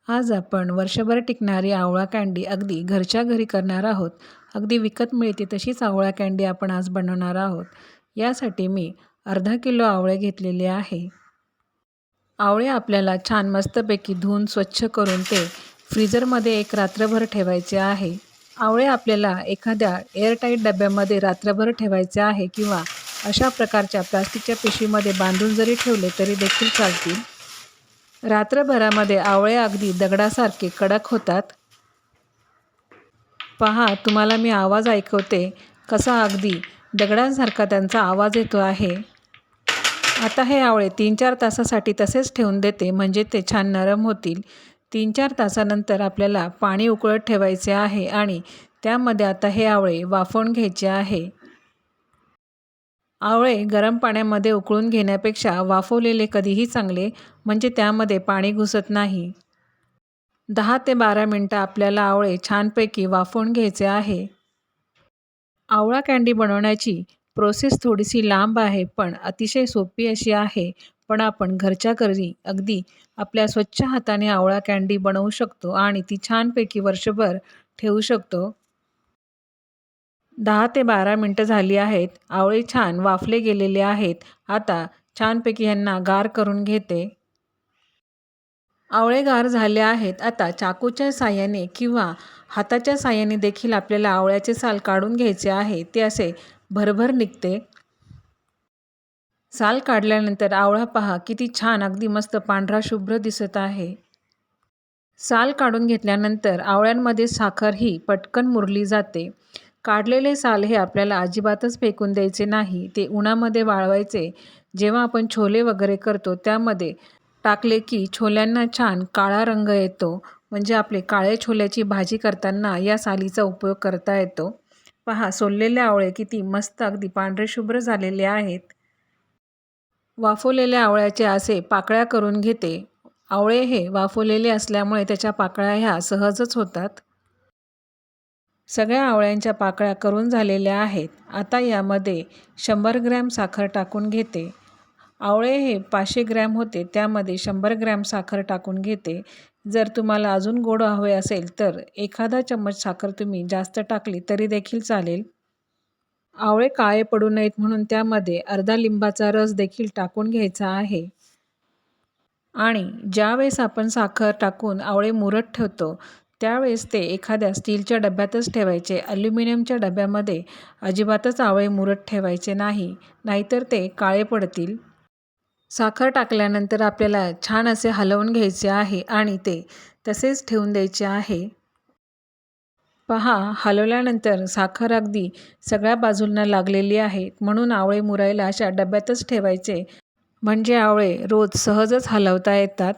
आज आपण वर्षभर टिकणारी आवळा कँडी अगदी घरच्या घरी करणार आहोत. अगदी विकत मिळते तशीच आवळा कँडी आपण आज बनवणार आहोत. यासाठी मी अर्धा किलो आवळे घेतलेले आहे. आवळे आपल्याला छान मस्तपैकी धुवून स्वच्छ करून ते फ्रीजरमध्ये एक रात्रभर ठेवायचे आहे. आवळे आपल्याला एखाद्या एअरटाईट डब्यामध्ये रात्रभर ठेवायचे आहे किंवा अशा प्रकारच्या प्लास्टिकच्या पिशवीमध्ये बांधून जरी ठेवले तरी देखील चालतील. रात्रभरामध्ये आवळे अगदी दगडासारखे कडक होतात. पहा, तुम्हाला मी आवाज ऐकवते कसा अगदी दगडांसारखा त्यांचा आवाज येतो आहे. आता हे आवळे 3-4 तासासाठी तसेच ठेवून देते, म्हणजे ते छान नरम होतील. 3-4 तासानंतर आपल्याला पाणी उकळत ठेवायचे आहे आणि त्यामध्ये आता हे आवळे वाफवून घ्यायचे आहे. आवळे गरम पाण्यामध्ये उकळून घेण्यापेक्षा वाफवलेले कधीही चांगले, म्हणजे त्यामध्ये पाणी घुसत नाही. 10 ते 12 मिनटं आपल्याला आवळे छानपैकी वाफवून घ्यायचे आहे. आवळा कँडी बनवण्याची प्रोसेस थोडीशी लांब आहे, पण अतिशय सोपी अशी आहे. पण आपण घरच्या घरी अगदी आपल्या स्वच्छ हाताने आवळा कँडी बनवू शकतो आणि ती छानपैकी वर्षभर ठेवू शकतो. 10 ते 12 मिनटं झाली आहेत. आवळे छान वाफले गेलेले आहेत. आता छानपैकी ह्यांना गार करून घेते. आवळे गार झाले आहेत. आता चाकूच्या साहाय्याने किंवा हाताच्या साहाय्याने देखील आपल्याला आवळ्याचे साल काढून घ्यायचे आहे. ते असे भरभर निघते. साल काढल्यानंतर आवळा पहा किती छान अगदी मस्त पांढरा शुभ्र दिसत आहे. साल काढून घेतल्यानंतर आवळ्यांमध्ये साखर ही पटकन मुरली जाते. काढलेले साल हे आपल्याला अजिबातच फेकून द्यायचे नाही. ते उन्हामध्ये वाळवायचे. जेव्हा आपण छोले वगैरे करतो त्यामध्ये टाकले की छोल्यांना छान काळा रंग येतो. म्हणजे आपले काळे छोल्याची भाजी करताना या सालीचा उपयोग करता येतो. पहा, सोललेले आवळे किती मस्त अगदी पांढरे शुभ्र झालेले आहेत. वाफवलेल्या आवळ्याचे असे पाकळ्या करून घेते. आवळे हे वाफवलेले असल्यामुळे त्याच्या पाकळ्या ह्या सहजच होतात. सगळ्या आवळ्यांच्या पाकळ्या करून झालेल्या आहेत. आता यामध्ये 100 ग्रॅम साखर टाकून घेते. आवळे हे 500 ग्रॅम होते, त्यामध्ये 100 ग्रॅम साखर टाकून घेते. जर तुम्हाला अजून गोड हवे असेल तर एखादा चम्मच साखर तुम्ही जास्त टाकली तरी देखील चालेल. आवळे काळे पडू नयेत म्हणून त्यामध्ये अर्धा लिंबाचा रस देखील टाकून घ्यायचा आहे. आणि ज्यावेळेस आपण साखर टाकून आवळे मुरत ठेवतो त्यावेळेस ते एखाद्या स्टीलच्या डब्यातच ठेवायचे. ॲल्युमिनियमच्या डब्यामध्ये अजिबातच आवळे मुरत ठेवायचे नाही, नाहीतर ते काळे पडतील. साखर टाकल्यानंतर आपल्याला छान असे हलवून घ्यायचे आहे आणि ते तसेच ठेवून द्यायचे आहे. पहा, हलवल्यानंतर साखर अगदी सगळ्या बाजूंना लागलेली आहे, म्हणून आवळे मुरायला अशा डब्यातच ठेवायचे, म्हणजे आवळे रोज सहजच हलवता येतात.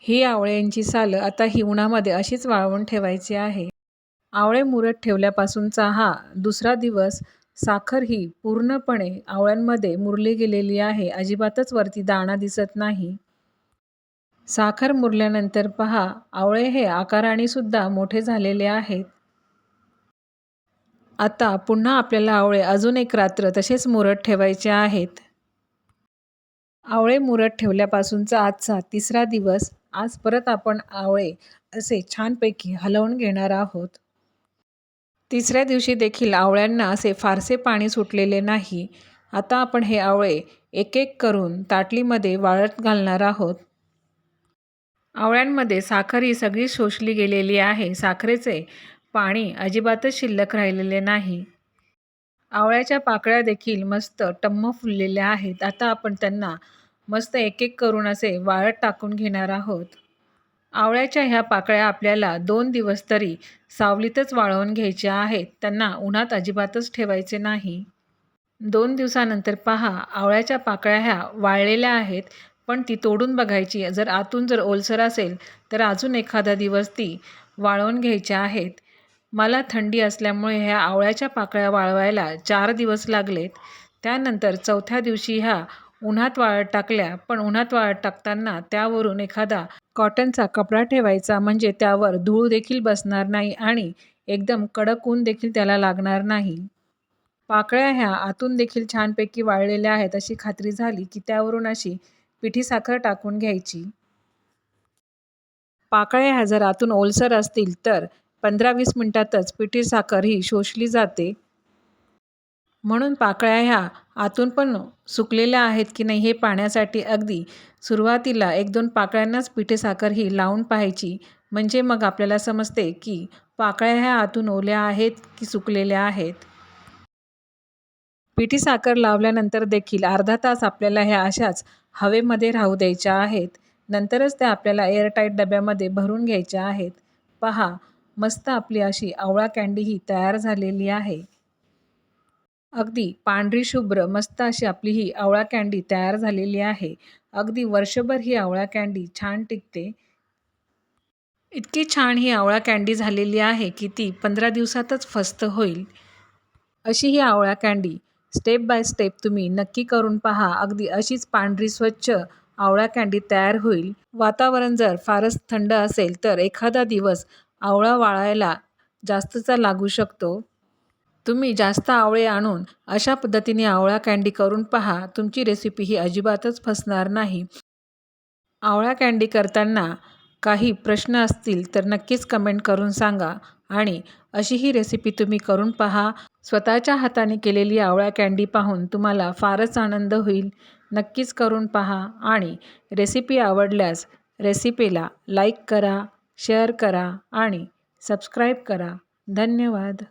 ही आवळ्यांची सालं आता ही उन्हामध्ये अशीच वाळवून ठेवायची आहे. आवळे मुरत ठेवल्यापासूनचा हा दुसरा दिवस. साखर ही पूर्णपणे आवळ्यांमध्ये मुरली गेलेली आहे. अजिबातच वरती दाणा दिसत नाही. साखर मुरल्यानंतर पहा, आवळे हे आकाराने सुद्धा मोठे झालेले आहेत. आता पुन्हा आपल्याला आवळे अजून एक रात्र तसेच मुरत ठेवायचे आहेत. आवळे मुरत ठेवल्यापासूनचा आजचा तिसरा दिवस. आज परत आपण आवळे असे छानपैकी हलवून घेणार आहोत. तिसऱ्या दिवशी देखील आवळ्यांना असे फारसे पाणी सुटलेले नाही. आता आपण हे आवळे एक एक करून ताटलीमध्ये वाळत घालणार आहोत. आवळ्यांमध्ये साखर ही सगळी शोषली गेलेली आहे. साखरेचे पाणी अजिबातच शिल्लक राहिलेले नाही. आवळ्याच्या पाकळ्या देखील मस्त टम्म फुललेल्या आहेत. आता आपण त्यांना मस्त एक एक करून असे वाळत टाकून घेणार आहोत. आवळ्याच्या ह्या पाकळ्या आपल्याला 2 दिवस तरी सावलीतच वाळवून घ्यायच्या आहेत. त्यांना उन्हात अजिबातच ठेवायचे नाही. 2 दिवसानंतर पहा, आवळ्याच्या पाकळ्या ह्या वाळलेल्या आहेत, पण ती तोडून बघायची. जर आतून जर ओलसर असेल तर अजून एखादा दिवस ती वाळवून घ्यायच्या आहेत. मला थंडी असल्यामुळे ह्या आवळ्याच्या पाकळ्या वाळवायला 4 दिवस लागलेत. त्यानंतर चौथ्या दिवशी ह्या उन्हात वाळत टाकल्या. पण उन्हात वाळत टाकताना त्यावरून एखादा कॉटनचा कपडा ठेवायचा, म्हणजे त्यावर धूळ देखील बसणार नाही आणि एकदम कडक ऊन देखील त्याला लागणार नाही. पाकळ्या ह्या आतून देखील छानपैकी वाळलेल्या आहेत अशी खात्री झाली की त्यावरून अशी पिठी साखर टाकून घ्यायची. पाकळ्या ह्या जर आतून ओलसर असतील तर 15-20 मिनिटातच पिठी साखर ही शोषली जाते. म्हणून पाकळ्या ह्या आतून पण सुकलेल्या आहेत की नाही हे पाहण्यासाठी अगदी सुरुवातीला 1-2 पाकळ्यांनाच पिठी साखर ही लावून पाहायची. म्हणजे मग आपल्याला समजते की पाकळ्या ह्या आतून ओल्या आहेत की सुकलेल्या आहेत. पिठी साखर लावल्यानंतर देखील अर्धा तास आपल्याला ह्या अशाच हवेमध्ये राहू द्यायच्या आहेत. नंतरच त्या आपल्याला एअरटाईट डब्यामध्ये भरून घ्यायच्या आहेत. पहा, मस्त आपली अशी आवळा कँडी ही तयार झालेली आहे. अगदी पांढरी शुभ्र मस्त अशी आपली ही आवळा कँडी तयार झालेली आहे. अगदी वर्षभर ही आवळा कँडी छान टिकते. इतकी छान ही आवळा कँडी झालेली आहे की ती 15 दिवसातच फस्त होईल. अशी ही आवळा कँडी स्टेप बाय स्टेप तुम्ही नक्की करून पहा. अगदी अशीच पांढरी स्वच्छ आवळा कँडी तयार होईल. वातावरण जर फारच थंड असेल तर एखादा दिवस आवळा वाळायला जास्तचा लागू शकतो. तुम्ही जास्त आवळे आणून अशा पद्धतीने आवळा कँडी करून पहा. तुमची रेसिपी ही अजिबातच फसणार नाही. आवळा कँडी करताना काही प्रश्न असतील तर नक्कीच कमेंट करून सांगा आणि अशी ही रेसिपी तुम्ही करून पहा. स्वतःच्या हाताने केलेली आवळा कँडी पाहून तुम्हाला फारच आनंद होईल. नक्कीच करून पहा आणि रेसिपी आवडल्यास रेसिपीला लाईक करा, शेअर करा आणि सबस्क्राईब करा. धन्यवाद.